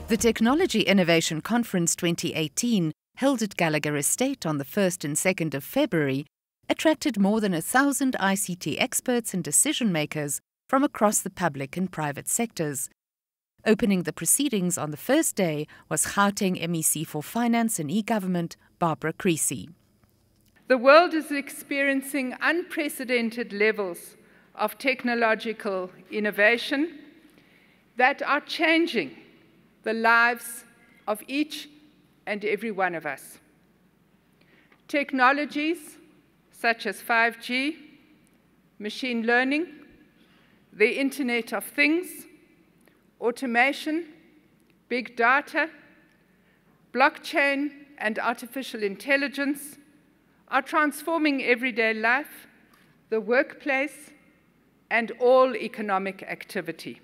The Technology Innovation Conference 2018, held at Gallagher Estate on the 1st and 2nd of February, attracted more than 1,000 ICT experts and decision-makers from across the public and private sectors. Opening the proceedings on the first day was Gauteng MEC for Finance and E-Government, Barbara Creecy. The world is experiencing unprecedented levels of technological innovation that are changing the lives of each and every one of us. Technologies such as 5G, machine learning, the Internet of Things, automation, big data, blockchain, and artificial intelligence are transforming everyday life, the workplace, and all economic activity.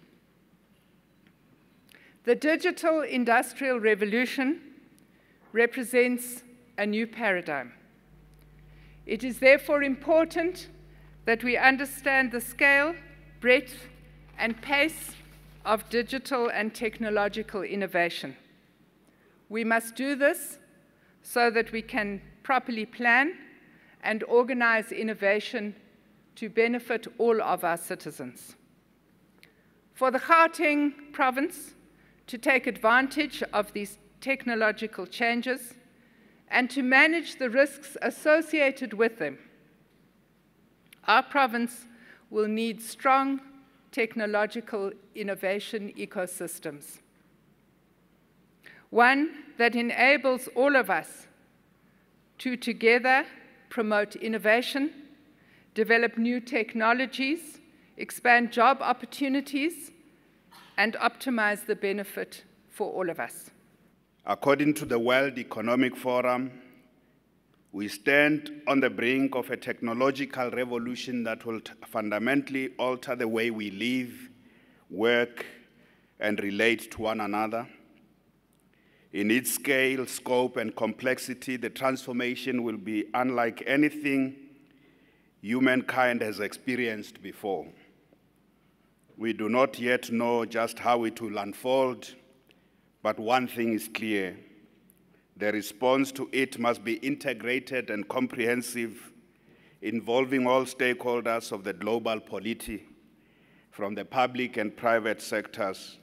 The digital industrial revolution represents a new paradigm. It is therefore important that we understand the scale, breadth, and pace of digital and technological innovation. We must do this so that we can properly plan and organize innovation to benefit all of our citizens. For the Gauteng province to take advantage of these technological changes and to manage the risks associated with them, our province will need strong technological innovation ecosystems. One that enables all of us to together promote innovation, develop new technologies, expand job opportunities, and optimize the benefit for all of us. According to the World Economic Forum, we stand on the brink of a technological revolution that will fundamentally alter the way we live, work, and relate to one another. In its scale, scope, and complexity, the transformation will be unlike anything humankind has experienced before. We do not yet know just how it will unfold, but one thing is clear. The response to it must be integrated and comprehensive, involving all stakeholders of the global polity, from the public and private sectors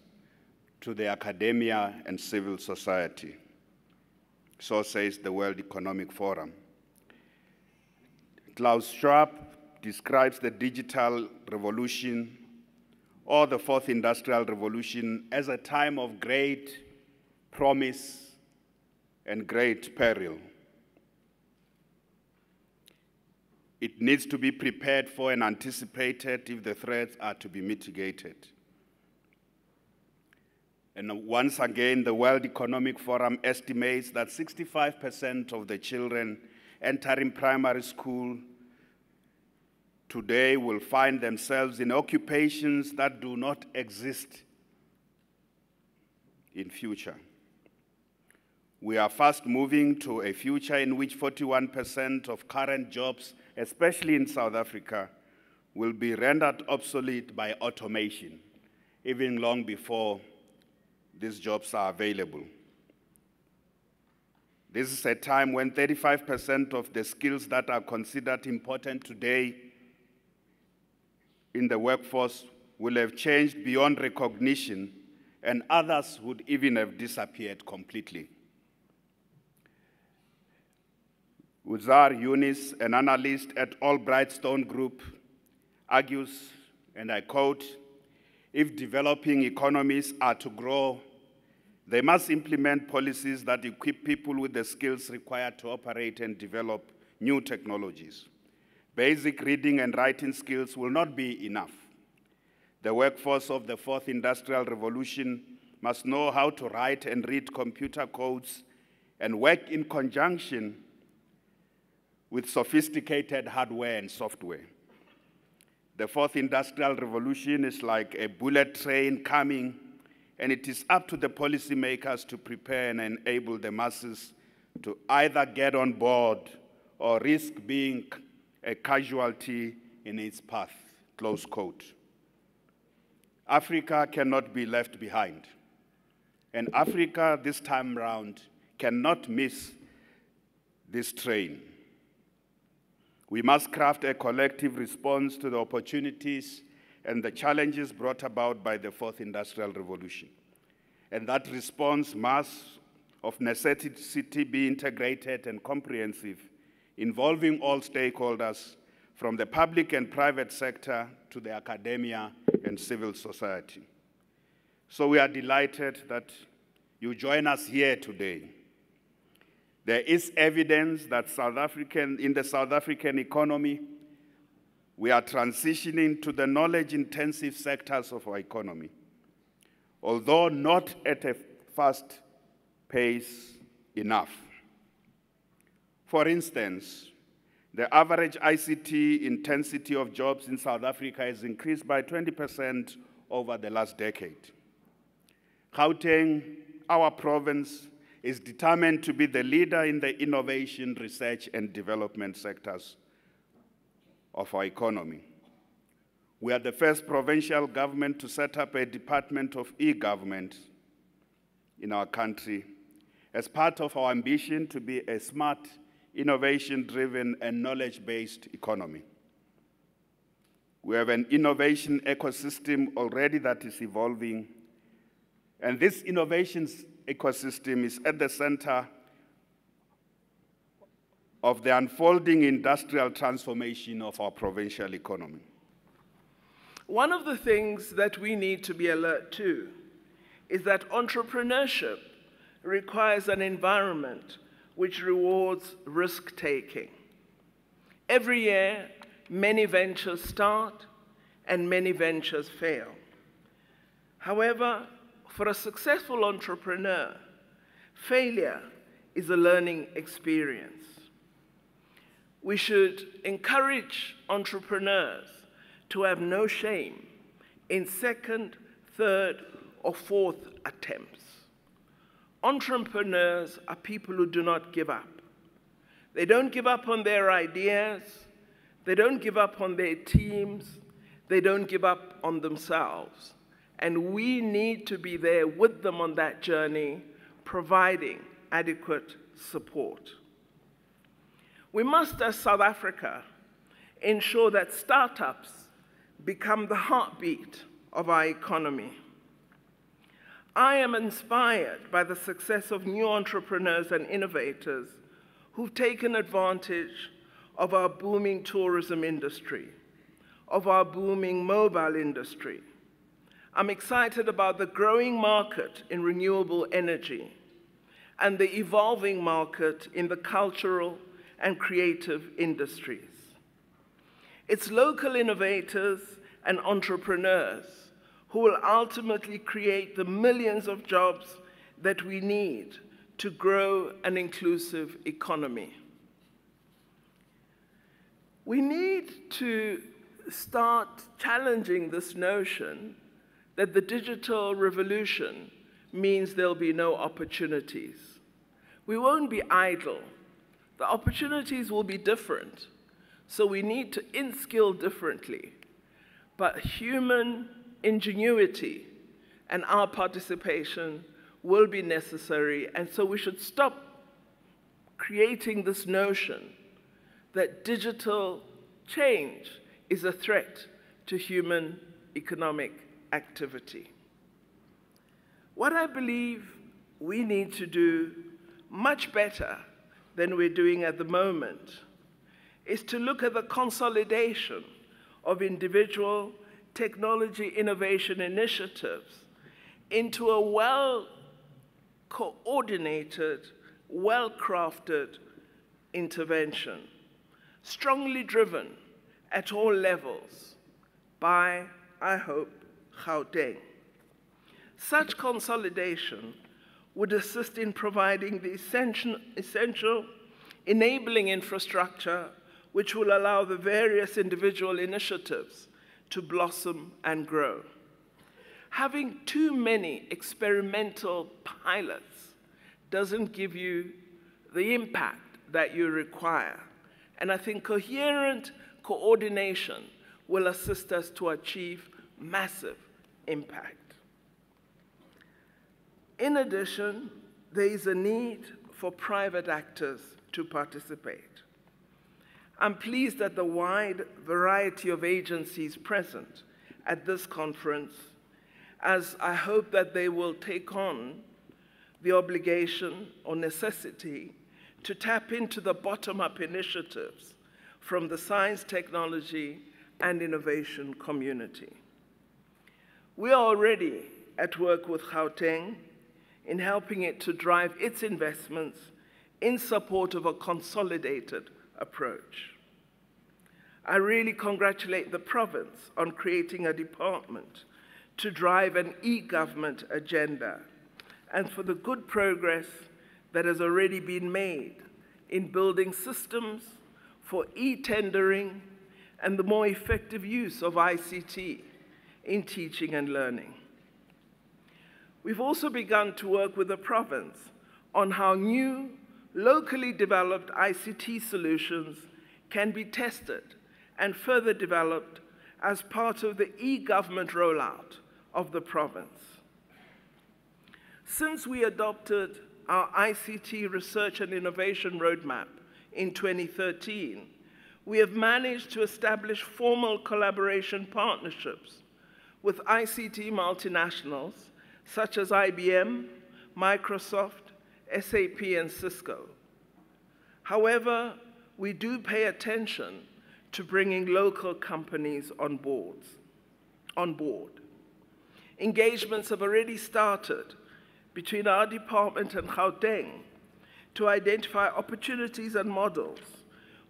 to the academia and civil society. So says the World Economic Forum. Klaus Schwab describes the digital revolution or the fourth industrial revolution as a time of great promise and great peril. It needs to be prepared for and anticipated if the threats are to be mitigated. And once again, the World Economic Forum estimates that 65% of the children entering primary school today will find themselves in occupations that do not exist in future. We are fast moving to a future in which 41% of current jobs, especially in South Africa, will be rendered obsolete by automation, even long before these jobs are available. This is a time when 35% of the skills that are considered important today in the workforce will have changed beyond recognition, and others would even have disappeared completely. Uzar Yunus, an analyst at Albrightstone Group, argues, and I quote, "If developing economies are to grow, they must implement policies that equip people with the skills required to operate and develop new technologies. Basic reading and writing skills will not be enough. The workforce of the fourth industrial revolution must know how to write and read computer codes and work in conjunction with sophisticated hardware and software. The fourth industrial revolution is like a bullet train coming, and it is up to the policymakers to prepare and enable the masses to either get on board or risk being a casualty in its path," close quote. Africa cannot be left behind. And Africa, this time round, cannot miss this train. We must craft a collective response to the opportunities and the challenges brought about by the Fourth Industrial Revolution. And that response must, of necessity, be integrated and comprehensive, involving all stakeholders, from the public and private sector to the academia and civil society. So we are delighted that you join us here today. There is evidence that in the South African economy, we are transitioning to the knowledge-intensive sectors of our economy, although not at a fast pace enough. For instance, the average ICT intensity of jobs in South Africa has increased by 20% over the last decade. Gauteng, our province, is determined to be the leader in the innovation, research, and development sectors of our economy. We are the first provincial government to set up a department of e-government in our country as part of our ambition to be a smart, innovation-driven, and knowledge-based economy. We have an innovation ecosystem already that is evolving, and this innovation ecosystem is at the center of the unfolding industrial transformation of our provincial economy. One of the things that we need to be alert to is that entrepreneurship requires an environment which rewards risk-taking. Every year, many ventures start and many ventures fail. However, for a successful entrepreneur, failure is a learning experience. We should encourage entrepreneurs to have no shame in second, third, or fourth attempts. Entrepreneurs are people who do not give up. They don't give up on their ideas. They don't give up on their teams. They don't give up on themselves. And we need to be there with them on that journey, providing adequate support. We must, as South Africa, ensure that startups become the heartbeat of our economy. I am inspired by the success of new entrepreneurs and innovators who've taken advantage of our booming tourism industry, of our booming mobile industry. I'm excited about the growing market in renewable energy and the evolving market in the cultural and creative industries. It's local innovators and entrepreneurs who will ultimately create the millions of jobs that we need to grow an inclusive economy. We need to start challenging this notion that the digital revolution means there'll be no opportunities. We won't be idle. The opportunities will be different. So we need to in-skill differently. But human ingenuity and our participation will be necessary, and so we should stop creating this notion that digital change is a threat to human economic activity. What I believe we need to do much better than we're doing at the moment is to look at the consolidation of individual technology innovation initiatives into a well-coordinated, well-crafted intervention, strongly driven at all levels by, I hope, Gauteng. Such consolidation would assist in providing the essential enabling infrastructure which will allow the various individual initiatives to blossom and grow. Having too many experimental pilots doesn't give you the impact that you require. And I think coherent coordination will assist us to achieve massive impact. In addition, there is a need for private actors to participate. I'm pleased at the wide variety of agencies present at this conference, as I hope that they will take on the obligation or necessity to tap into the bottom-up initiatives from the science, technology, and innovation community. We are already at work with Gauteng in helping it to drive its investments in support of a consolidated approach. I really congratulate the province on creating a department to drive an e-government agenda and for the good progress that has already been made in building systems for e-tendering and the more effective use of ICT in teaching and learning. We've also begun to work with the province on how new, locally developed ICT solutions can be tested and further developed as part of the e-government rollout of the province. Since we adopted our ICT research and innovation roadmap in 2013, we have managed to establish formal collaboration partnerships with ICT multinationals such as IBM, Microsoft, SAP, and Cisco. However, we do pay attention to bringing local companies on board. Engagements have already started between our department and Gauteng to identify opportunities and models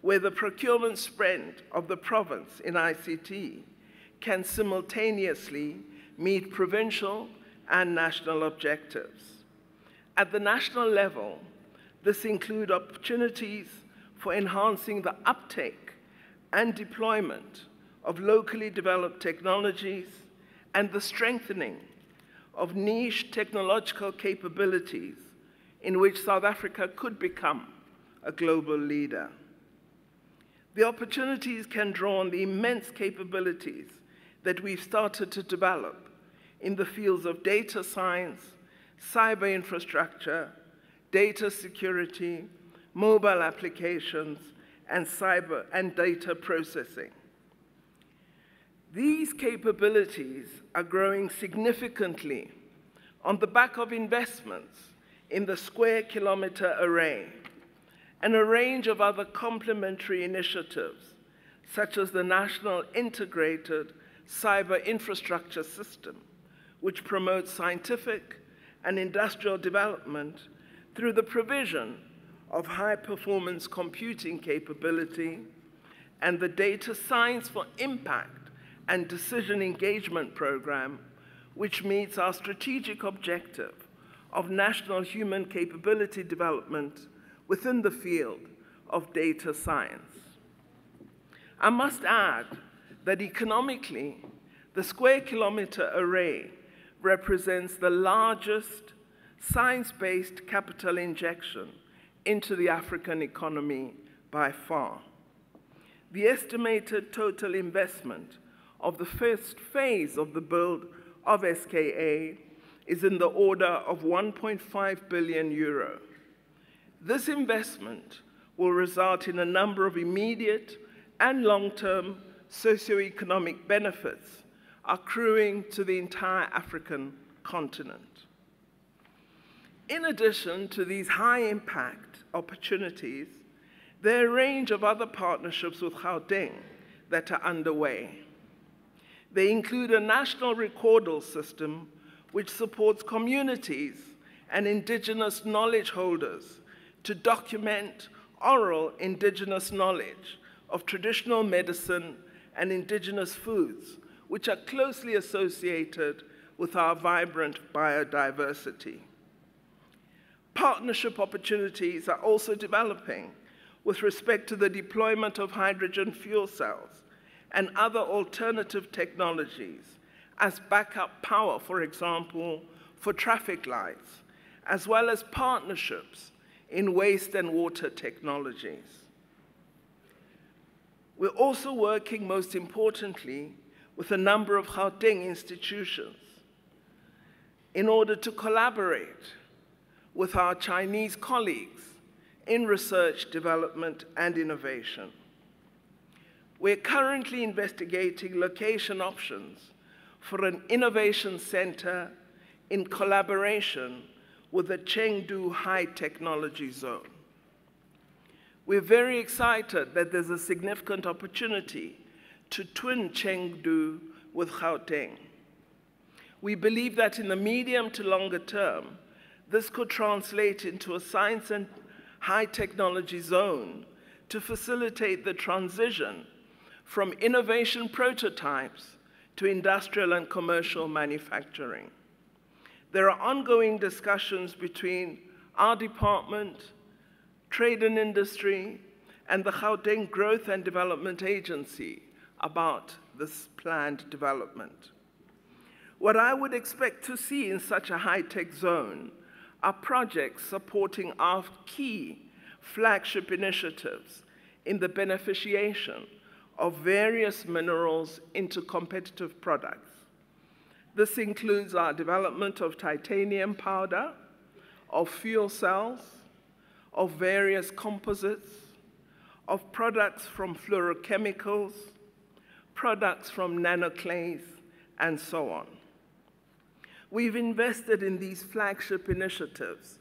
where the procurement spend of the province in ICT can simultaneously meet provincial and national objectives. At the national level, this includes opportunities for enhancing the uptake and deployment of locally developed technologies and the strengthening of niche technological capabilities in which South Africa could become a global leader. The opportunities can draw on the immense capabilities that we've started to develop in the fields of data science, cyber infrastructure, data security, mobile applications, and cyber and data processing. These capabilities are growing significantly on the back of investments in the Square Kilometre Array and a range of other complementary initiatives, such as the National Integrated Cyber Infrastructure System, which promotes scientific and industrial development through the provision of high-performance computing capability, and the Data Science for Impact and Decision Engagement Program, which meets our strategic objective of national human capability development within the field of data science. I must add that economically, the Square Kilometre Array represents the largest science-based capital injection into the African economy by far. The estimated total investment of the first phase of the build of SKA is in the order of 1.5 billion euro. This investment will result in a number of immediate and long-term socioeconomic benefits accruing to the entire African continent. In addition to these high-impact opportunities, there are a range of other partnerships with Gauteng that are underway. They include a national recordal system which supports communities and indigenous knowledge holders to document oral indigenous knowledge of traditional medicine and indigenous foods, which are closely associated with our vibrant biodiversity. Partnership opportunities are also developing with respect to the deployment of hydrogen fuel cells and other alternative technologies as backup power, for example, for traffic lights, as well as partnerships in waste and water technologies. We're also working, most importantly, with a number of Gauteng institutions. in order to collaborate with our Chinese colleagues in research, development, and innovation. We're currently investigating location options for an innovation center in collaboration with the Chengdu High Technology Zone. We're very excited that there's a significant opportunity to twin Chengdu with Gauteng. We believe that in the medium to longer term, this could translate into a science and high technology zone to facilitate the transition from innovation prototypes to industrial and commercial manufacturing. There are ongoing discussions between our department, Trade and Industry, and the Gauteng Growth and Development Agency about this planned development. What I would expect to see in such a high-tech zone are projects supporting our key flagship initiatives in the beneficiation of various minerals into competitive products. This includes our development of titanium powder, of fuel cells, of various composites, of products from fluorochemicals, products from nanoclays, and so on. We've invested in these flagship initiatives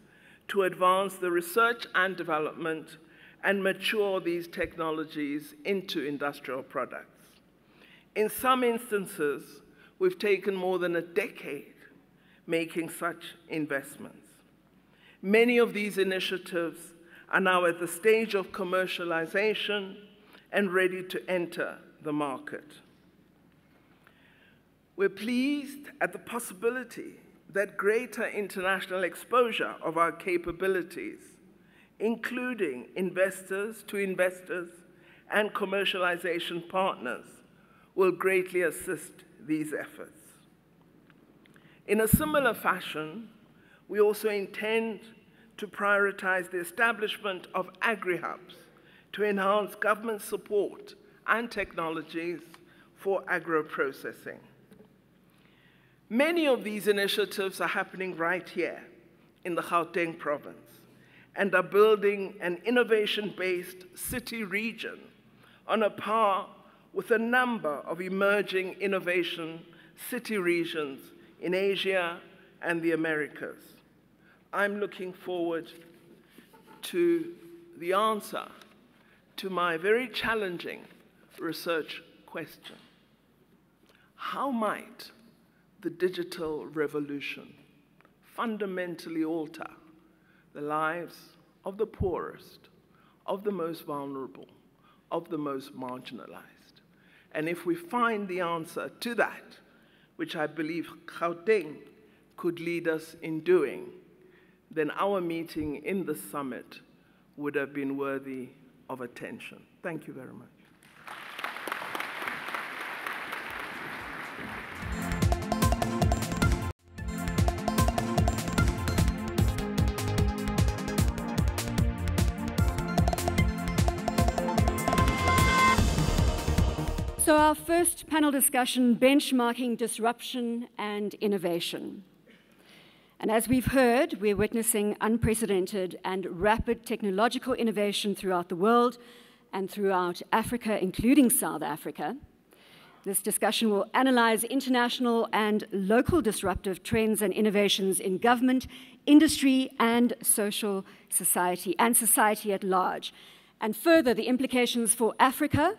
to advance the research and development and mature these technologies into industrial products. In some instances, we've taken more than a decade making such investments. Many of these initiatives are now at the stage of commercialization and ready to enter the market. We're pleased at the possibility that greater international exposure of our capabilities, including investors to investors and commercialization partners, will greatly assist these efforts. In a similar fashion, we also intend to prioritize the establishment of agri-hubs to enhance government support and technologies for agro-processing. Many of these initiatives are happening right here in the Gauteng province and are building an innovation-based city region on a par with a number of emerging innovation city regions in Asia and the Americas. I'm looking forward to the answer to my very challenging research question. How might the digital revolution fundamentally alter the lives of the poorest, of the most vulnerable, of the most marginalized? And if we find the answer to that, which I believe Gauteng could lead us in doing, then our meeting in the summit would have been worthy of attention. Thank you very much. So our first panel discussion, benchmarking disruption and innovation. And as we've heard, we're witnessing unprecedented and rapid technological innovation throughout the world and throughout Africa, including South Africa. This discussion will analyze international and local disruptive trends and innovations in government, industry, and social society, and society at large, and further the implications for Africa,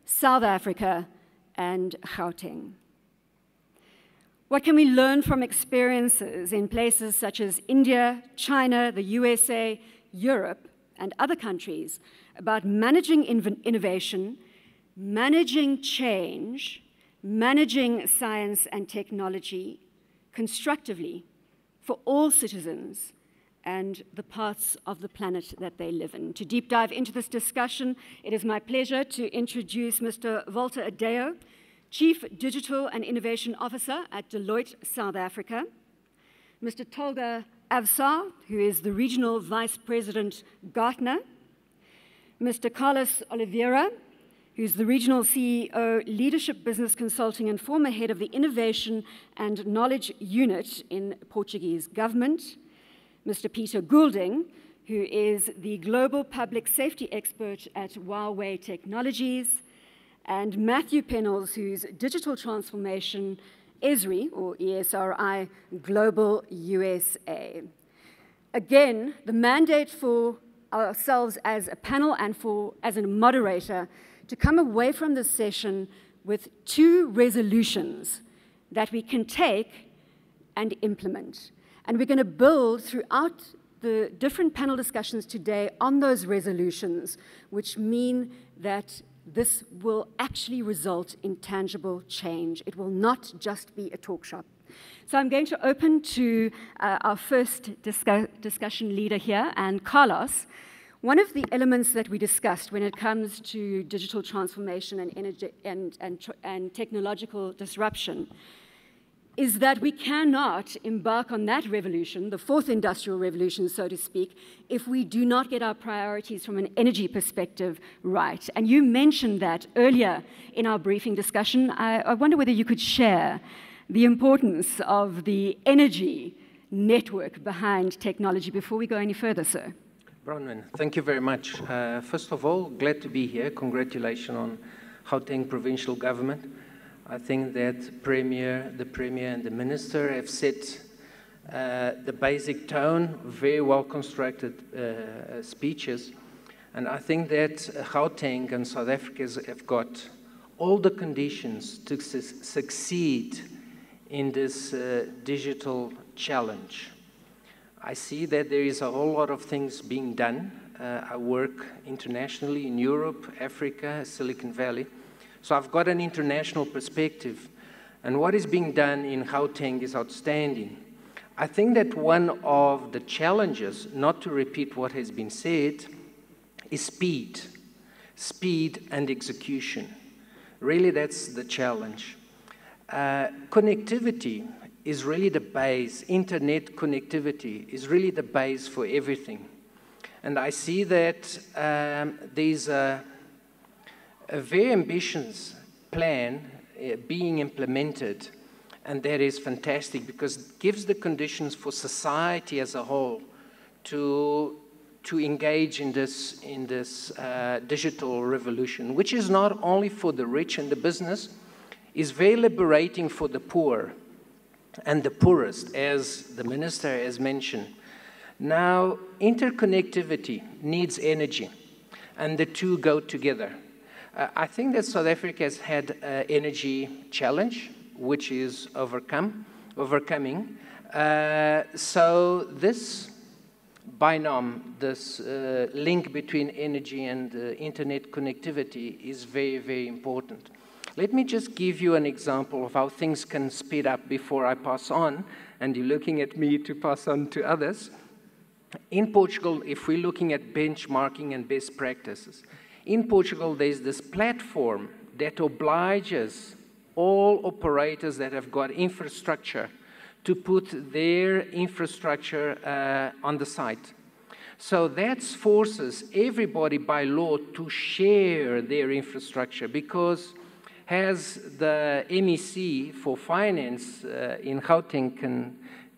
South Africa, and Gauteng. What can we learn from experiences in places such as India, China, the USA, Europe, and other countries about managing innovation, managing change, managing science and technology constructively for all citizens and the parts of the planet that they live in? To deep dive into this discussion, it is my pleasure to introduce Mr. Walter Adeo, Chief Digital and Innovation Officer at Deloitte, South Africa, Mr. Tolga Avsar, who is the Regional Vice President, Gartner, Mr. Carlos Oliveira, who's the Regional CEO, Leadership Business Consulting, and former head of the Innovation and Knowledge Unit in Portuguese government. Mr. Peter Goulding, who is the Global Public Safety Expert at Huawei Technologies, and Matthew Pennells, who's Digital Transformation, ESRI, or ESRI, Global USA. Again, the mandate for ourselves as a panel and as a moderator to come away from this session with 2 resolutions that we can take and implement. And we're going to build throughout the different panel discussions today on those resolutions, which mean that this will actually result in tangible change. It will not just be a talk shop. So I'm going to open to our first discussion leader here, and Carlos. One of the elements that we discussed when it comes to digital transformation and energy and technological disruption is that we cannot embark on that revolution, the 4th industrial revolution, so to speak, if we do not get our priorities from an energy perspective right. And you mentioned that earlier in our briefing discussion. I wonder whether you could share the importance of the energy network behind technology before we go any further, sir. Bronwyn, thank you very much. First of all, glad to be here. Congratulations on Gauteng Provincial Government. I think that the Premier and the Minister have set the basic tone, very well constructed speeches. And I think that Gauteng and South Africa have got all the conditions to succeed in this digital challenge. I see that there is a whole lot of things being done. I work internationally in Europe, Africa, Silicon Valley. So I've got an international perspective. And what is being done in Gauteng is outstanding. I think that one of the challenges, not to repeat what has been said, is speed. Speed and execution. Really, that's the challenge. Connectivity is really the base. Internet connectivity is really the base for everything. And I see that there's a very ambitious plan being implemented, and that is fantastic because it gives the conditions for society as a whole to engage in this digital revolution, which is not only for the rich and the business, is very liberating for the poor and the poorest, as the Minister has mentioned. Now, interconnectivity needs energy, and the two go together. I think that South Africa has had an energy challenge, which is overcoming. So this binom, this link between energy and internet connectivity is very, very important. Let me just give you an example of how things can speed up before I pass on, and you're looking at me to pass on to others. In Portugal, if we're looking at benchmarking and best practices, in Portugal, there's this platform that obliges all operators that have got infrastructure to put their infrastructure on the site. So that forces everybody by law to share their infrastructure, because as the MEC for Finance in Gauteng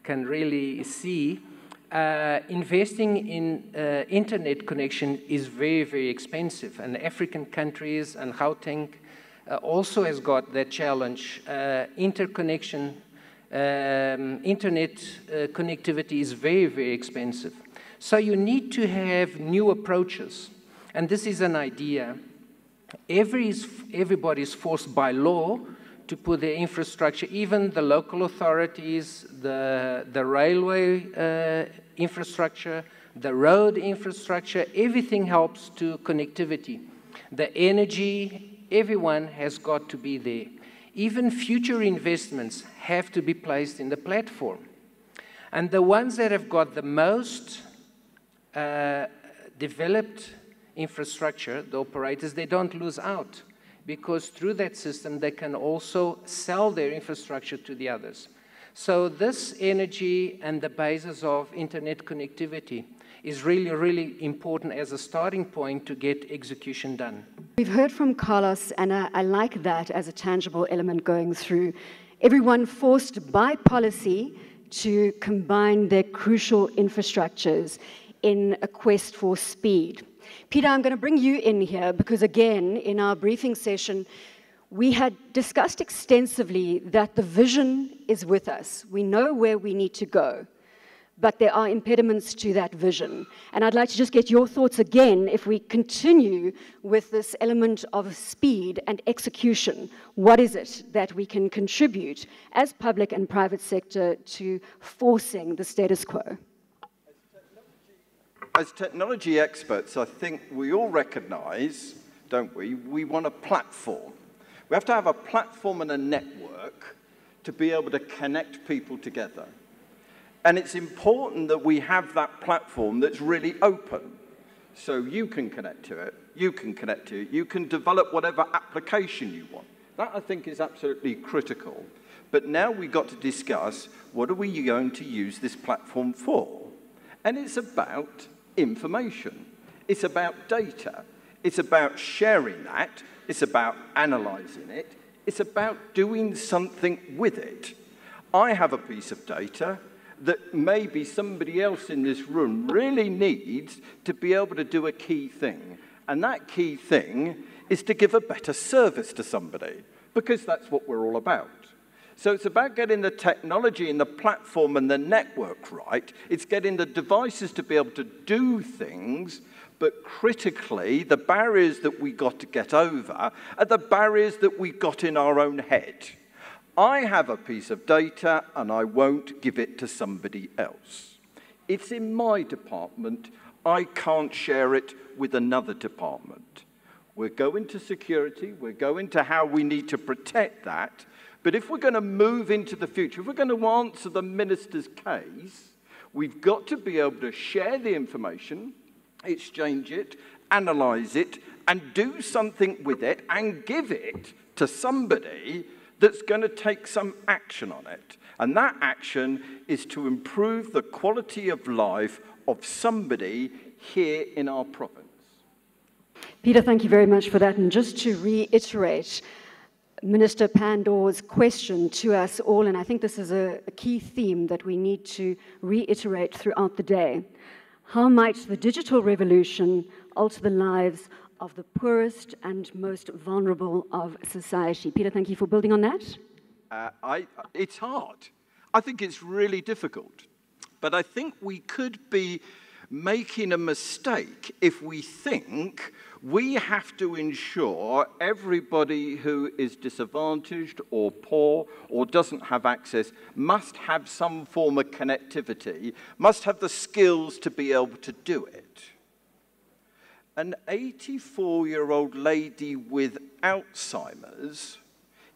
can really see, investing in internet connection is very, very expensive. And African countries and Gauteng also has got that challenge. Internet connectivity is very, very expensive. So you need to have new approaches. And this is an idea. Everybody is forced by law to put their infrastructure, even the local authorities, the railway infrastructure, the road infrastructure, everything helps to connectivity. The energy, everyone has got to be there. Even future investments have to be placed in the platform. And the ones that have got the most developed infrastructure, the operators, they don't lose out, because through that system they can also sell their infrastructure to the others. So this energy and the basis of internet connectivity is really, really important as a starting point to get execution done. We've heard from Carlos, and I like that as a tangible element going through. Everyone forced by policy to combine their crucial infrastructures in a quest for speed. Peter, I'm going to bring you in here because, again, in our briefing session, we had discussed extensively that the vision is with us. We know where we need to go, but there are impediments to that vision. And I'd like to just get your thoughts again, if we continue with this element of speed and execution, what is it that we can contribute as public and private sector to forcing the status quo? As technology experts, I think we all recognize, don't we, we want a platform. We have to have a platform and a network to be able to connect people together. And it's important that we have that platform that's really open. So you can connect to it, you can connect to it, you can develop whatever application you want. That, I think, is absolutely critical. But now we've got to discuss, what are we going to use this platform for? And it's about information. It's about data. It's about sharing that. It's about analysing it. It's about doing something with it. I have a piece of data that maybe somebody else in this room really needs to be able to do a key thing. And that key thing is to give a better service to somebody, because that's what we're all about. So it's about getting the technology and the platform and the network right. It's getting the devices to be able to do things, but critically, the barriers that we got to get over are the barriers that we got in our own head. I have a piece of data and I won't give it to somebody else. It's in my department. I can't share it with another department. We're going to security. We're going to how we need to protect that. But if we're going to move into the future, if we're going to answer the minister's case, we've got to be able to share the information, exchange it, analyse it, and do something with it and give it to somebody that's going to take some action on it. And that action is to improve the quality of life of somebody here in our province. Peter, thank you very much for that. And just to reiterate Minister Pandor's question to us all, and I think this is a key theme that we need to reiterate throughout the day. How might the digital revolution alter the lives of the poorest and most vulnerable of society? Peter, thank you for building on that. It's hard. I think it's really difficult. But I think we could be making a mistake if we think we have to ensure everybody who is disadvantaged or poor or doesn't have access must have some form of connectivity, must have the skills to be able to do it. An 84-year-old lady with Alzheimer's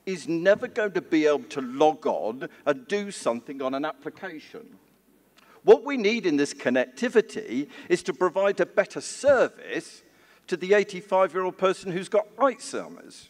is never going to be able to log on and do something on an application. What we need in this connectivity is to provide a better service to the 85-year-old person who's got Alzheimer's.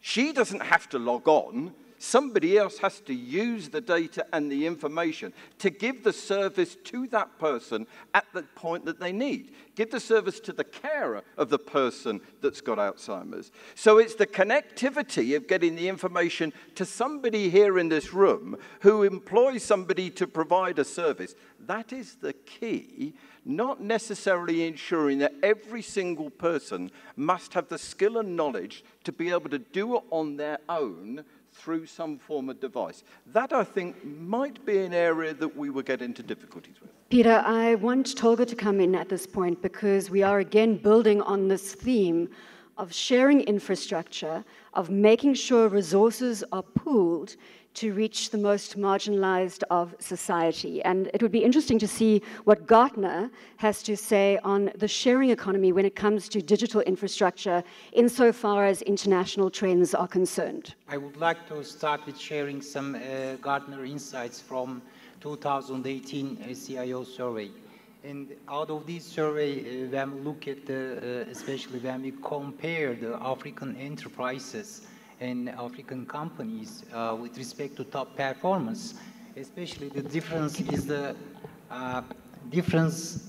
She doesn't have to log on. Somebody else has to use the data and the information to give the service to that person at the point that they need. Give the service to the carer of the person that's got Alzheimer's. So it's the connectivity of getting the information to somebody here in this room who employs somebody to provide a service. That is the key, not necessarily ensuring that every single person must have the skill and knowledge to be able to do it on their own through some form of device. That, I think, might be an area that we will get into difficulties with. Peter, I want Tolga to come in at this point because we are again building on this theme of sharing infrastructure, of making sure resources are pooled to reach the most marginalized of society. And it would be interesting to see what Gartner has to say on the sharing economy when it comes to digital infrastructure insofar as international trends are concerned. I would like to start with sharing some Gartner insights from 2018 CIO survey. And out of this survey, when we look at especially when we compare the African enterprises and African companies with respect to top performance, Especially the difference is the difference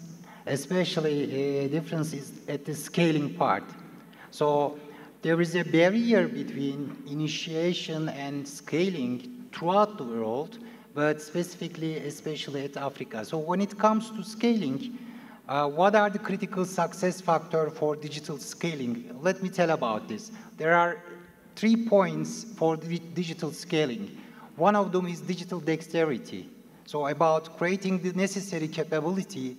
is at the scaling part. So there is a barrier between initiation and scaling throughout the world, but specifically, especially at Africa. So when it comes to scaling, what are the critical success factors for digital scaling? Let me tell about this. There are 3 points for digital scaling. One of them is digital dexterity. So about creating the necessary capability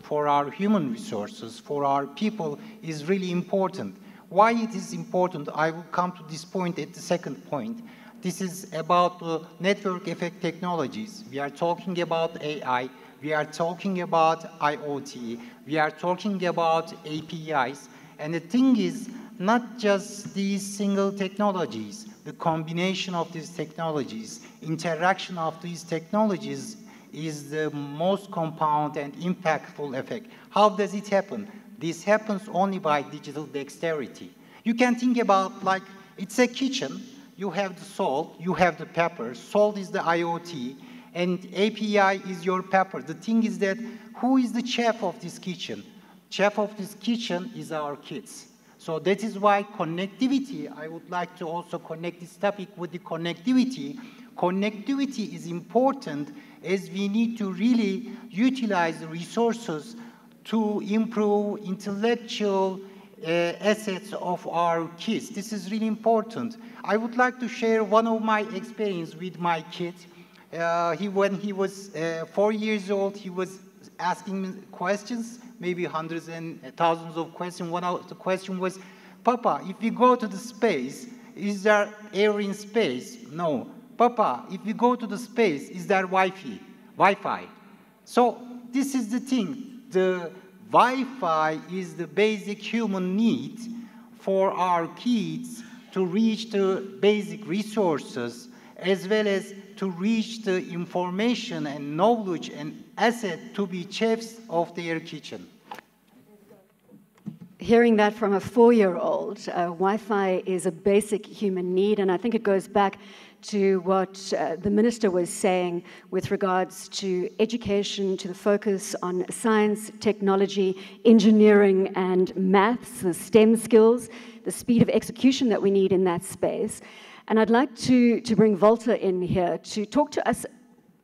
for our human resources, for our people, is really important. Why it is important, I will come to this point at the second point. This is about network effect technologies. We are talking about AI, we are talking about IoT, we are talking about APIs, and the thing is, not just these single technologies, the combination of these technologies, interaction of these technologies is the most compound and impactful effect. How does it happen? This happens only by digital dexterity. You can think about, like, it's a kitchen. You have the salt, you have the pepper. Salt is the IoT, and API is your pepper. The thing is that, who is the chef of this kitchen? Chef of this kitchen is our kids. So that is why connectivity, I would like to also connect this topic with the connectivity. Connectivity is important, as we need to really utilize the resources to improve intellectual assets of our kids. This is really important. I would like to share one of my experience with my kid. When he was 4 years old, he was asking me questions, maybe hundreds and thousands of questions. One of the question was, Papa, if we go to the space, is there air in space? No. Papa, if we go to the space, is there Wi-Fi? So this is the thing. The Wi-Fi is the basic human need for our kids to reach the basic resources, as well as to reach the information and knowledge and asset to be chefs of their kitchen. Hearing that from a 4-year-old, Wi-Fi is a basic human need, and I think it goes back to what the Minister was saying with regards to education, to the focus on science, technology, engineering, and maths, the STEM skills, the speed of execution that we need in that space. And I'd like to bring Walter in here to talk to us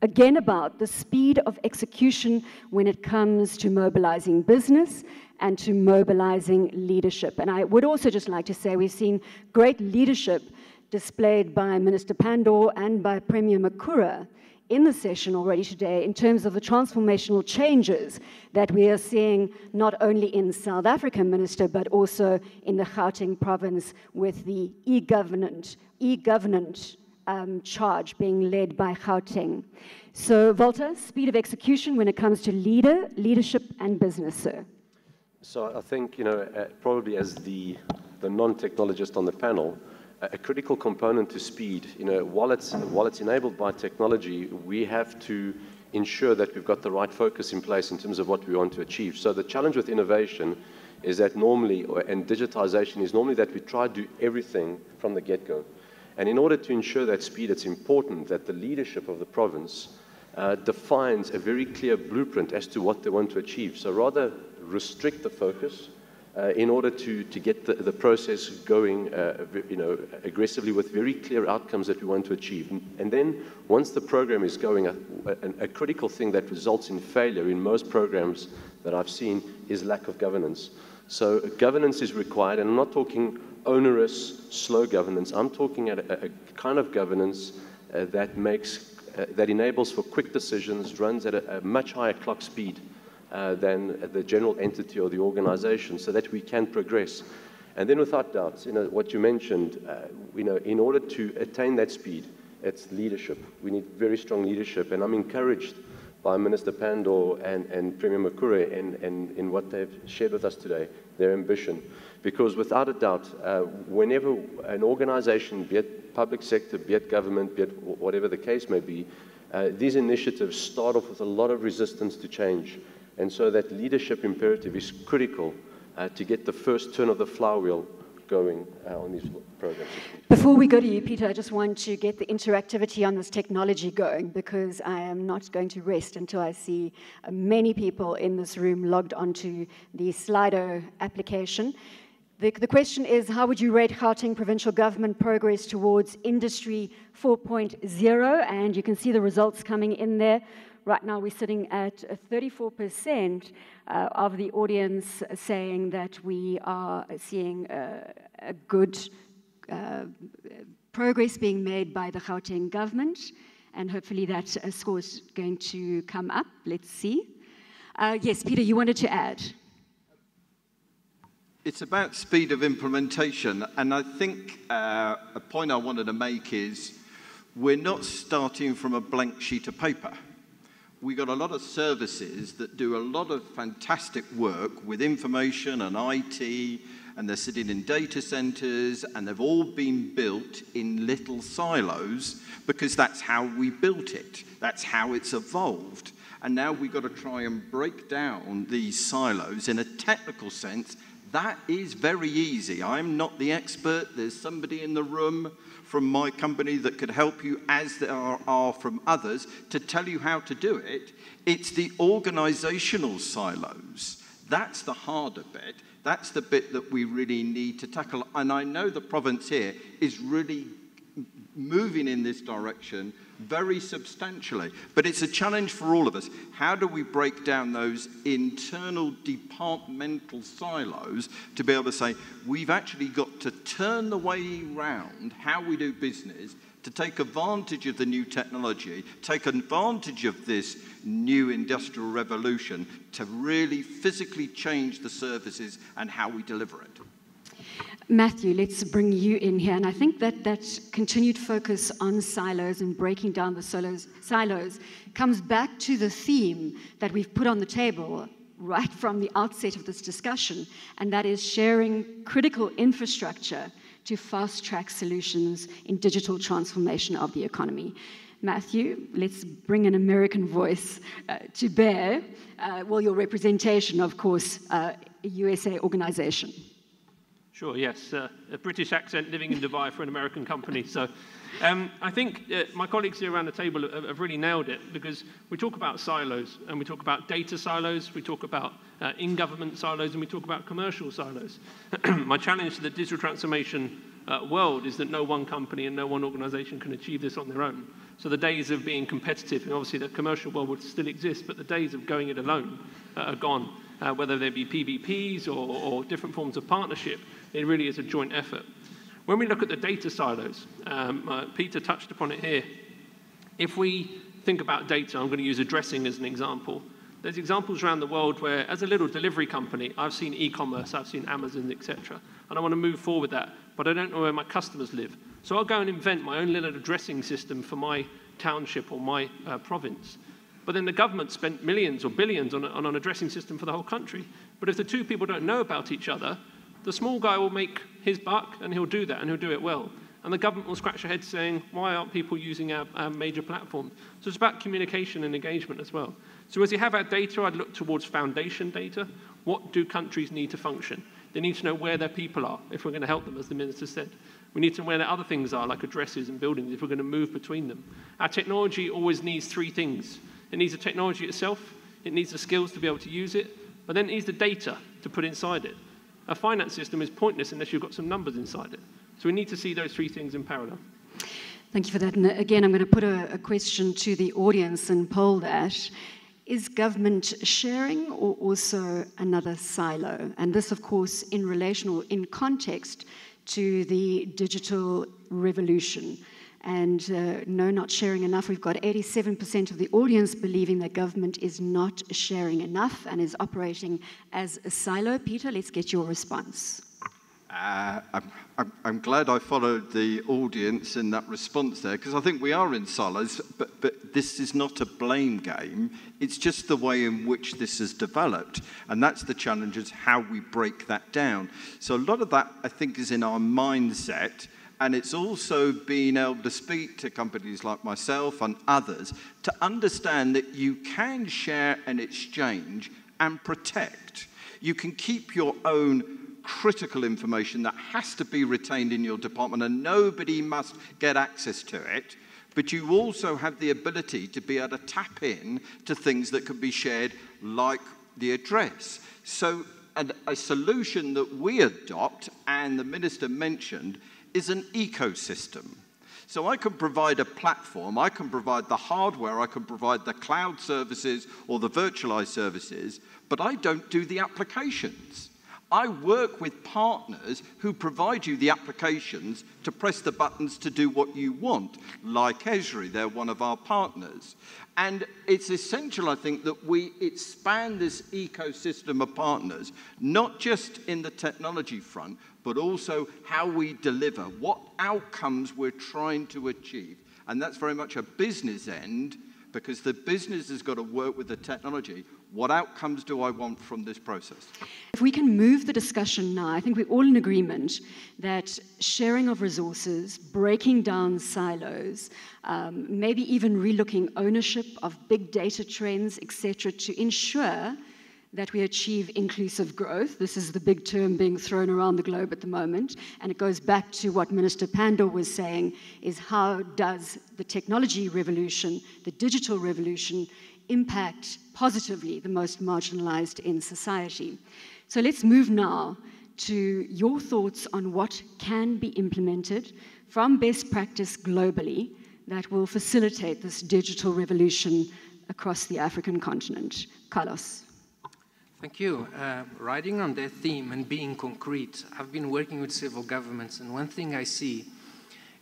again about the speed of execution when it comes to mobilizing business and to mobilizing leadership. And I would also just like to say we've seen great leadership displayed by Minister Pandor and by Premier Makhura in the session already today in terms of the transformational changes that we are seeing not only in South Africa, Minister, but also in the Gauteng province with the e-governance charge being led by Gauteng. So, Walter, speed of execution when it comes to leadership and business, sir. So I think, probably as the non-technologist on the panel, a critical component to speed, while it's enabled by technology, we have to ensure that we've got the right focus in place in terms of what we want to achieve. So the challenge with innovation is that and digitization is normally that we try to do everything from the get-go. And in order to ensure that speed, it's important that the leadership of the province defines a very clear blueprint as to what they want to achieve. So rather restrict the focus in order to get the process going aggressively with very clear outcomes that we want to achieve. And then once the program is going, a critical thing that results in failure in most programs that I've seen is lack of governance. So governance is required, and I'm not talking onerous, slow governance. I'm talking at a kind of governance that enables for quick decisions, runs at a much higher clock speed than the general entity or the organization, so that we can progress. And then without doubt, what you mentioned, in order to attain that speed, it's leadership. We need very strong leadership, and I'm encouraged by Minister Pandor and Premier Makhura in what they've shared with us today, their ambition. Because without a doubt, whenever an organization, be it public sector, be it government, be it whatever the case may be, these initiatives start off with a lot of resistance to change. And so that leadership imperative is critical to get the first turn of the flywheel going on these programs. Before we go to you, Peter, I just want to get the interactivity on this technology going, because I am not going to rest until I see many people in this room logged onto the Slido application. The question is, how would you rate Gauteng Provincial Government progress towards Industry 4.0? And you can see the results coming in there. Right now we're sitting at 34% of the audience saying that we are seeing a good progress being made by the Gauteng government, and hopefully that score is going to come up. Let's see. Yes, Peter, you wanted to add? It's about speed of implementation, and I think a point I wanted to make is we're not starting from a blank sheet of paper. We've got a lot of services that do a lot of fantastic work with information and IT, and they're sitting in data centers, and they've all been built in little silos because that's how we built it. That's how it's evolved. And now we've got to try and break down these silos in a technical sense. That is very easy. I'm not the expert. There's somebody in the room from my company that could help you, as there are from others, to tell you how to do it. It's the organizational silos. That's the harder bit. That's the bit that we really need to tackle. And I know the province here is really moving in this direction very substantially. But it's a challenge for all of us. How do we break down those internal departmental silos to be able to say, we've actually got to turn the way around how we do business to take advantage of the new technology, take advantage of this new industrial revolution to really physically change the services and how we deliver it. Matthew, let's bring you in here. And I think that that continued focus on silos and breaking down the silos comes back to the theme that we've put on the table right from the outset of this discussion, and that is sharing critical infrastructure to fast-track solutions in digital transformation of the economy. Matthew, let's bring an American voice to bear. Well, your representation, of course, a USA organization. Sure, yes. A British accent living in Dubai for an American company. So I think my colleagues here around the table have really nailed it, because we talk about silos, and we talk about data silos, we talk about in-government silos, and we talk about commercial silos. My challenge to the digital transformation world is that no one company and no one organization can achieve this on their own. So the days of being competitive, and obviously the commercial world would still exist, but the days of going it alone are gone. Whether they be PBPs or different forms of partnership, it really is a joint effort. When we look at the data silos, Peter touched upon it here. If we think about data, I'm going to use addressing as an example. There's examples around the world where, as a little delivery company, I've seen e-commerce, I've seen Amazon, etc., and I want to move forward with that, but I don't know where my customers live. So I'll go and invent my own little addressing system for my township or my province. But then the government spent millions or billions on an addressing system for the whole country. But if the two people don't know about each other, the small guy will make his buck, and he'll do that, and he'll do it well. And the government will scratch their head saying, why aren't people using our major platforms? So it's about communication and engagement as well. So as you have our data, I'd look towards foundation data. What do countries need to function? They need to know where their people are, if we're going to help them, as the Minister said. We need to know where their other things are, like addresses and buildings, if we're going to move between them. Our technology always needs three things. It needs the technology itself, it needs the skills to be able to use it, but then it needs the data to put inside it. A finance system is pointless unless you've got some numbers inside it. So we need to see those three things in parallel. Thank you for that. And again, I'm going to put a question to the audience and poll that. Is government sharing or also another silo? And this, of course, in relation or in context to the digital revolution. And no, not sharing enough. We've got 87% of the audience believing that government is not sharing enough and is operating as a silo. Peter, let's get your response. I'm glad I followed the audience in that response there, because I think we are in silos, but this is not a blame game. It's just the way in which this has developed, and that's the challenge, is how we break that down. So a lot of that, I think, is in our mindset, and it's also being able to speak to companies like myself and others to understand that you can share and exchange and protect. You can keep your own critical information that has to be retained in your department and nobody must get access to it, but you also have the ability to be able to tap in to things that can be shared, like the address. So a solution that we adopt, and the Minister mentioned, is an ecosystem. So I can provide a platform, I can provide the hardware, I can provide the cloud services or the virtualized services, but I don't do the applications. I work with partners who provide you the applications to press the buttons to do what you want, like Esri, they're one of our partners. And it's essential, I think, that we expand this ecosystem of partners, not just in the technology front, but also how we deliver, what outcomes we're trying to achieve. And that's very much a business end, because the business has got to work with the technology. What outcomes do I want from this process? If we can move the discussion now, I think we're all in agreement that sharing of resources, breaking down silos, maybe even relooking ownership of big data trends, etc., to ensure that we achieve inclusive growth. This is the big term being thrown around the globe at the moment, and it goes back to what Minister Pandor was saying, is how does the technology revolution, the digital revolution, impact positively the most marginalized in society. So let's move now to your thoughts on what can be implemented from best practice globally that will facilitate this digital revolution across the African continent. Carlos. Thank you. Riding on that theme and being concrete, I've been working with several governments, and one thing I see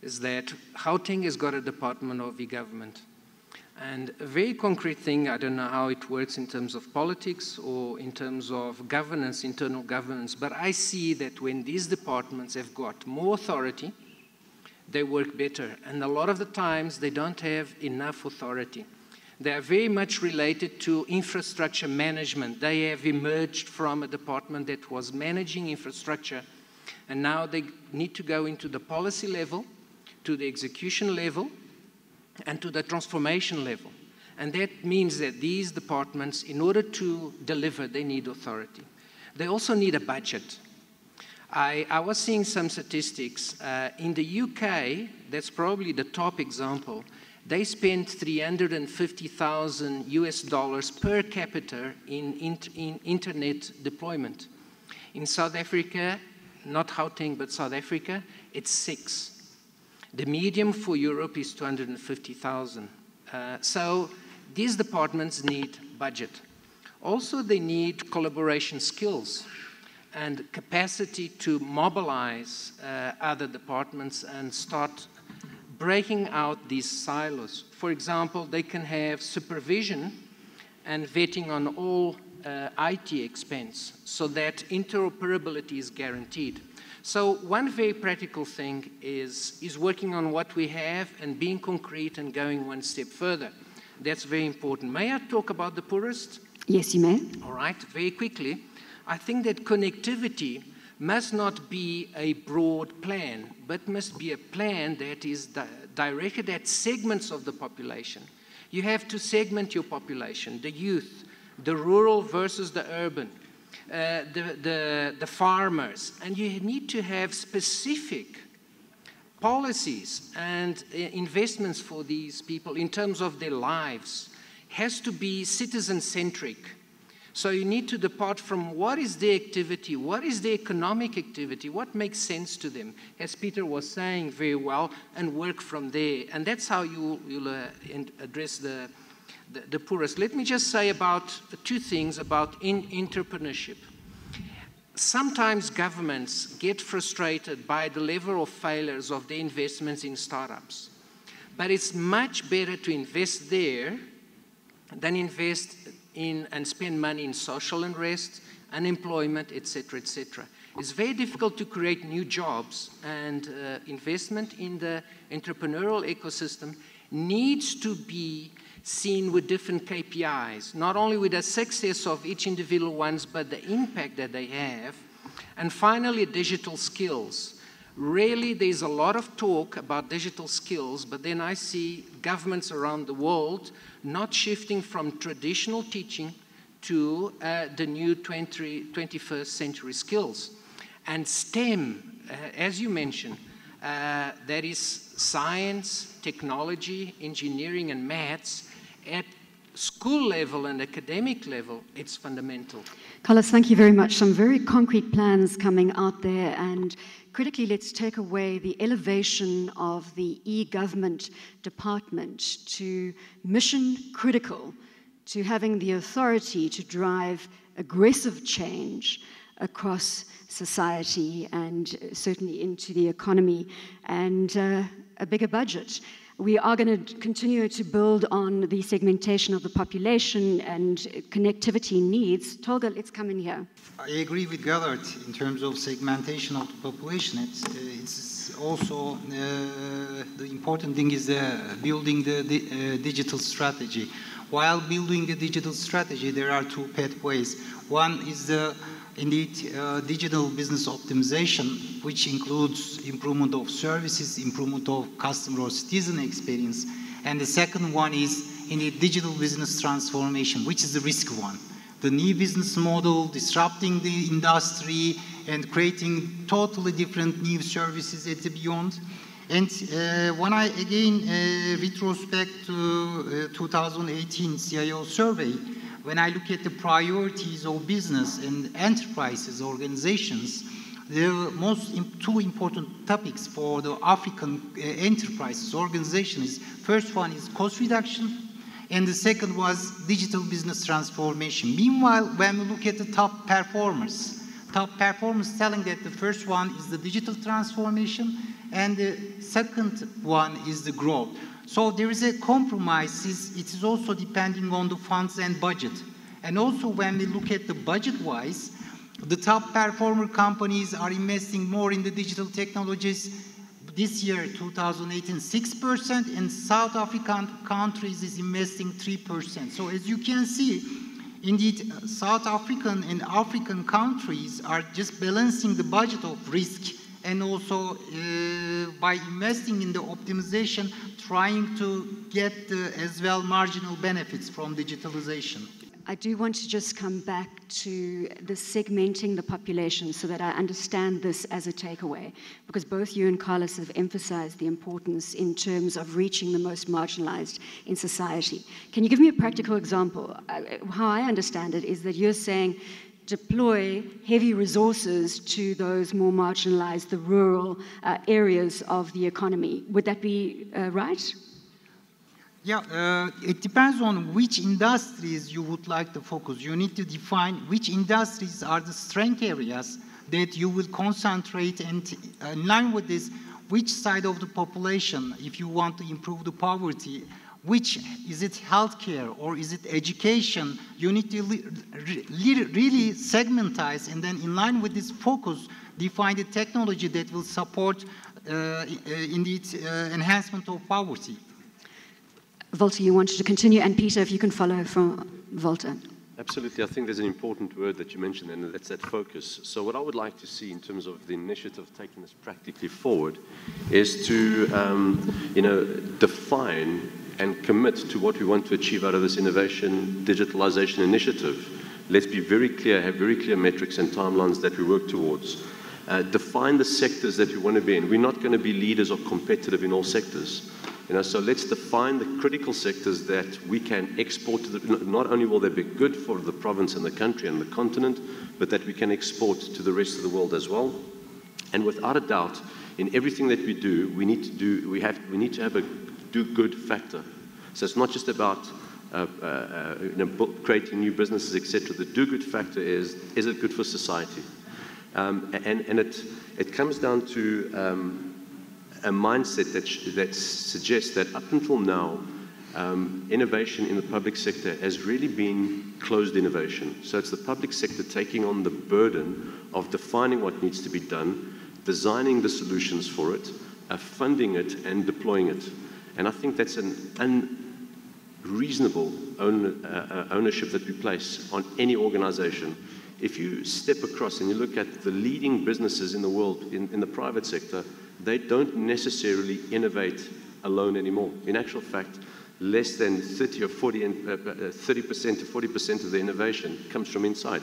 is that Gauteng has got a Department of e-Government. And a very concrete thing, I don't know how it works in terms of politics or in terms of governance, internal governance, but I see that when these departments have got more authority, they work better. And a lot of the times, they don't have enough authority. They are very much related to infrastructure management. They have emerged from a department that was managing infrastructure, and now they need to go into the policy level, to the execution level, and to the transformation level. And that means that these departments, in order to deliver, they need authority. They also need a budget. I was seeing some statistics. In the UK, that's probably the top example, they spent $350,000 US per capita in internet deployment. In South Africa, not Gauteng, but South Africa, it's 6. The medium for Europe is 250,000. So these departments need budget. Also, they need collaboration skills and capacity to mobilize other departments and start breaking out these silos. For example, they can have supervision and vetting on all IT expense so that interoperability is guaranteed. So one very practical thing is working on what we have and being concrete and going one step further. That's very important. May I talk about the poorest? Yes, you may. All right, very quickly. I think that connectivity must not be a broad plan, but must be a plan that is directed at segments of the population. You have to segment your population, the youth, the rural versus the urban, the farmers, and you need to have specific policies and investments for these people in terms of their lives. Has to be citizen-centric. So you need to depart from what is their activity, what is their economic activity, what makes sense to them, as Peter was saying very well, and work from there. And that's how you'll address the poorest. Let me just say about 2 things about entrepreneurship. Sometimes governments get frustrated by the level of failures of their investments in startups. But it's much better to invest there than invest in and spend money in social unrest, unemployment, etc., etc. It's very difficult to create new jobs, and investment in the entrepreneurial ecosystem needs to be seen with different KPIs, not only with the success of each individual ones, but the impact that they have. And finally, digital skills. Really, there's a lot of talk about digital skills, but then I see governments around the world not shifting from traditional teaching to the new 21st century skills. And STEM, as you mentioned, that is science, technology, engineering, and maths. At school level and academic level, it's fundamental. Carlos, thank you very much. Some very concrete plans coming out there, and critically, let's take away the elevation of the e-government department to mission critical, to having the authority to drive aggressive change across society and certainly into the economy, and a bigger budget. We are going to continue to build on the segmentation of the population and connectivity needs. Tolga, let's come in here. I agree with Gellert in terms of segmentation of the population. It's also the important thing is building the digital strategy. While building the digital strategy, there are two pathways. One is indeed digital business optimization, which includes improvement of services, improvement of customer or citizen experience. And the second one is indeed digital business transformation, which is the risk one. The new business model, disrupting the industry and creating totally different new services at the beyond. And when I again retrospect to 2018 CIO survey, when I look at the priorities of business and enterprises, organizations, the two important topics for the African enterprises, organizations, first one is cost reduction, and the second was digital business transformation. Meanwhile, when we look at the top performers telling that the first one is the digital transformation, and the second one is the growth. So there is a compromise. It is also depending on the funds and budget. And also when we look at the budget-wise, the top performer companies are investing more in the digital technologies. This year, 2018, 6%, and South African countries is investing 3%. So as you can see, indeed, South African and African countries are just balancing the budget of risk, and also by investing in the optimization, trying to get as well marginal benefits from digitalization. I do want to just come back to the segmenting the population so that I understand this as a takeaway, because both you and Carlos have emphasized the importance in terms of reaching the most marginalized in society. Can you give me a practical example? How I understand it is that you're saying deploy heavy resources to those more marginalized, the rural areas of the economy. Would that be right? Yeah, it depends on which industries you would like to focus. You need to define which industries are the strength areas that you will concentrate, and in line with this, which side of the population, if you want to improve the poverty, which, is it healthcare or is it education? You need to really segmentize, and then in line with this focus, define the technology that will support indeed enhancement of poverty. Walter, you wanted to continue, and Peter, if you can follow from Walter. Absolutely. I think there's an important word that you mentioned, and that's that focus. So what I would like to see in terms of the initiative taking this practically forward is to, define and commit to what we want to achieve out of this innovation digitalization initiative. Let's be very clear, have very clear metrics and timelines that we work towards. Define the sectors that we want to be in. We're not going to be leaders or competitive in all sectors. So let's define the critical sectors that we can export to not only will they be good for the province and the country and the continent, but that we can export to the rest of the world as well. And without a doubt, in everything that we do, we need to have a do-good factor. So it's not just about creating new businesses, etc. The do-good factor is it good for society? And it comes down to a mindset that suggests that up until now, innovation in the public sector has really been closed innovation. So it's the public sector taking on the burden of defining what needs to be done, designing the solutions for it, funding it, and deploying it. And I think that's an unreasonable ownership that we place on any organization. If you step across and you look at the leading businesses in the world in the private sector, they don't necessarily innovate alone anymore. In actual fact, less than 30% to 40% of the innovation comes from inside.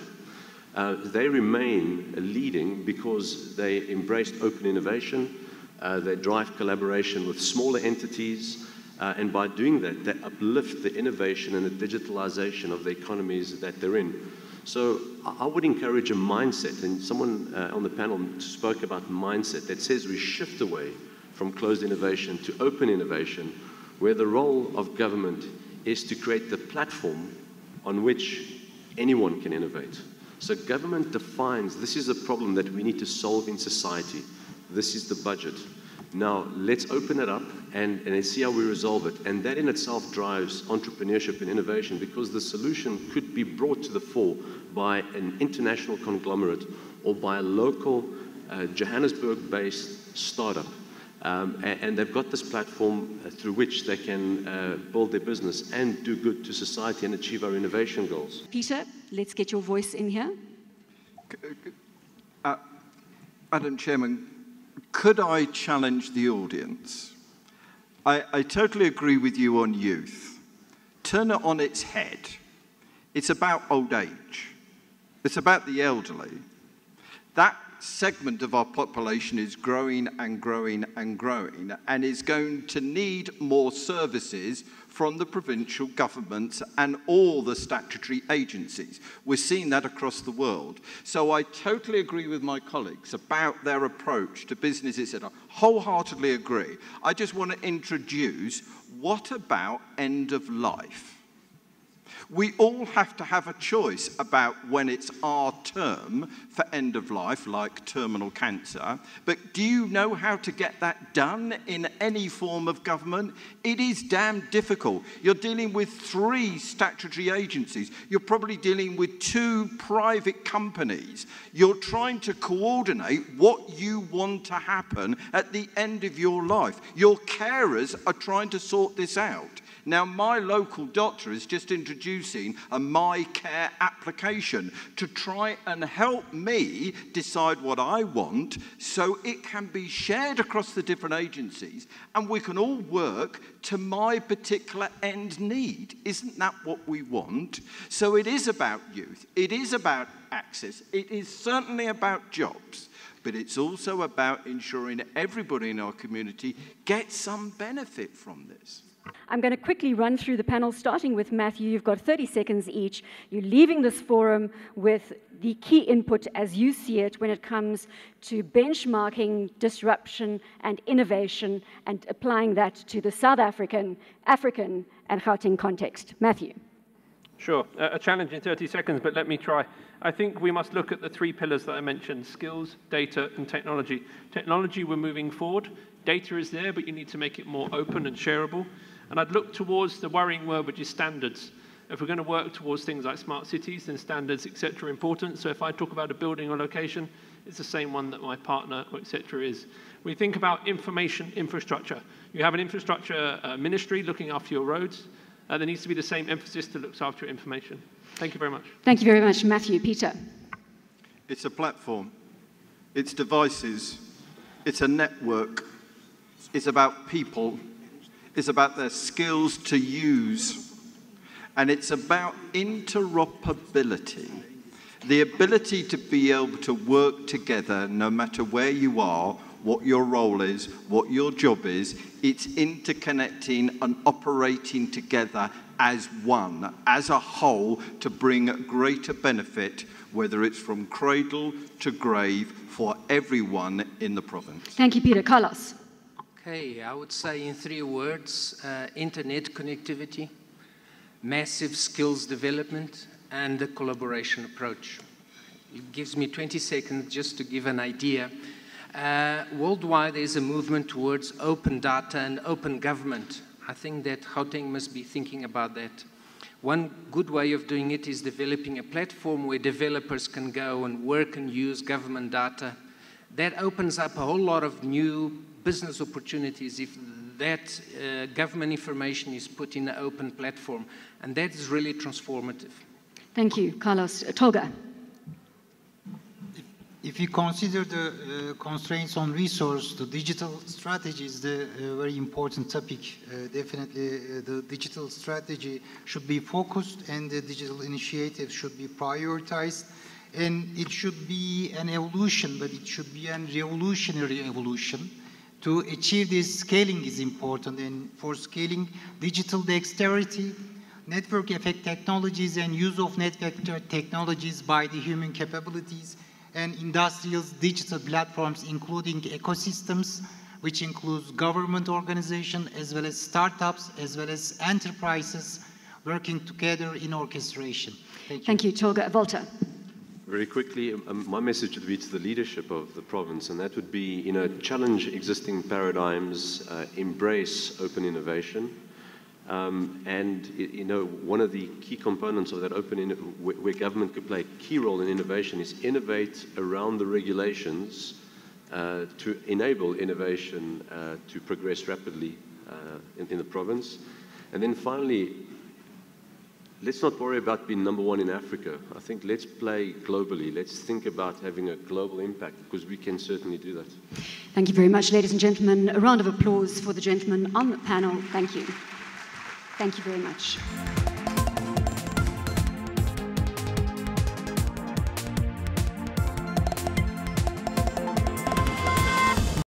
They remain leading because they embraced open innovation, they drive collaboration with smaller entities, and by doing that, they uplift the innovation and the digitalization of the economies that they're in. So I would encourage a mindset, and someone on the panel spoke about mindset, that says we shift away from closed innovation to open innovation, where the role of government is to create the platform on which anyone can innovate. So government defines, this is a problem that we need to solve in society. This is the budget. Now, let's open it up and see how we resolve it. And that in itself drives entrepreneurship and innovation, because the solution could be brought to the fore by an international conglomerate or by a local Johannesburg-based startup. And they've got this platform through which they can build their business and do good to society and achieve our innovation goals. Peter, let's get your voice in here. Madam Chairman, could I challenge the audience? I totally agree with you on youth. Turn it on its head. It's about old age. It's about the elderly. That segment of our population is growing and growing and growing, and is going to need more services from the provincial governments and all the statutory agencies. We're seeing that across the world. So I totally agree with my colleagues about their approach to businesses, and I wholeheartedly agree. I just want to introduce, what about end of life? We all have to have a choice about when it's our term for end of life, like terminal cancer. But do you know how to get that done in any form of government? It is damn difficult. You're dealing with 3 statutory agencies. You're probably dealing with 2 private companies. You're trying to coordinate what you want to happen at the end of your life. Your carers are trying to sort this out. Now, my local doctor is just introducing a My Care application to try and help me decide what I want, so it can be shared across the different agencies and we can all work to my particular end need. Isn't that what we want? So it is about youth. It is about access. It is certainly about jobs. But it's also about ensuring everybody in our community gets some benefit from this. I'm going to quickly run through the panel, starting with Matthew. You've got 30 seconds each. You're leaving this forum with the key input as you see it when it comes to benchmarking, disruption, and innovation, and applying that to the South African, and Gauteng context. Matthew. Sure. A challenge in 30 seconds, but let me try. I think we must look at the 3 pillars that I mentioned: skills, data, and technology. Technology, we're moving forward. Data is there, but you need to make it more open and shareable. And I'd look towards the worrying word, which is standards. If we're going to work towards things like smart cities, then standards, etc., are important. So if I talk about a building or location, it's the same one that my partner, etc., is. We think about information infrastructure. You have an infrastructure ministry looking after your roads. There needs to be the same emphasis to look after your information. Thank you very much. Thank you very much, Matthew. Peter. It's a platform. It's devices. It's a network. It's about people. It's about their skills to use. And it's about interoperability. The ability to be able to work together no matter where you are, what your role is, what your job is. It's interconnecting and operating together as one, as a whole, to bring greater benefit, whether it's from cradle to grave, for everyone in the province. Thank you, Peter. Carlos. Okay, I would say in 3 words, internet connectivity, massive skills development, and a collaboration approach. It gives me 20 seconds just to give an idea. Worldwide, there's a movement towards open data and open government. I think that Gauteng must be thinking about that. One good way of doing it is developing a platform where developers can go and work and use government data. That opens up a whole lot of new business opportunities if that government information is put in an open platform. And that is really transformative. Thank you, Carlos. Tolga. If you consider the constraints on resource, the digital strategy is the very important topic. Definitely the digital strategy should be focused and the digital initiatives should be prioritized. And it should be an evolution, but it should be a revolutionary evolution. To achieve this, scaling is important, and for scaling, digital dexterity, network effect technologies, and use of network technologies by the human capabilities, and industrial digital platforms, including ecosystems, which includes government organizations, as well as startups, as well as enterprises working together in orchestration. Thank you. Thank you, Tolga. Walter. Very quickly, my message would be to the leadership of the province, and that would be, challenge existing paradigms, embrace open innovation, and one of the key components of that where government could play a key role in innovation is innovate around the regulations to enable innovation to progress rapidly in the province. And then finally, let's not worry about being #1 in Africa. I think let's play globally. Let's think about having a global impact, because we can certainly do that. Thank you very much, ladies and gentlemen. A round of applause for the gentleman on the panel. Thank you. Thank you very much.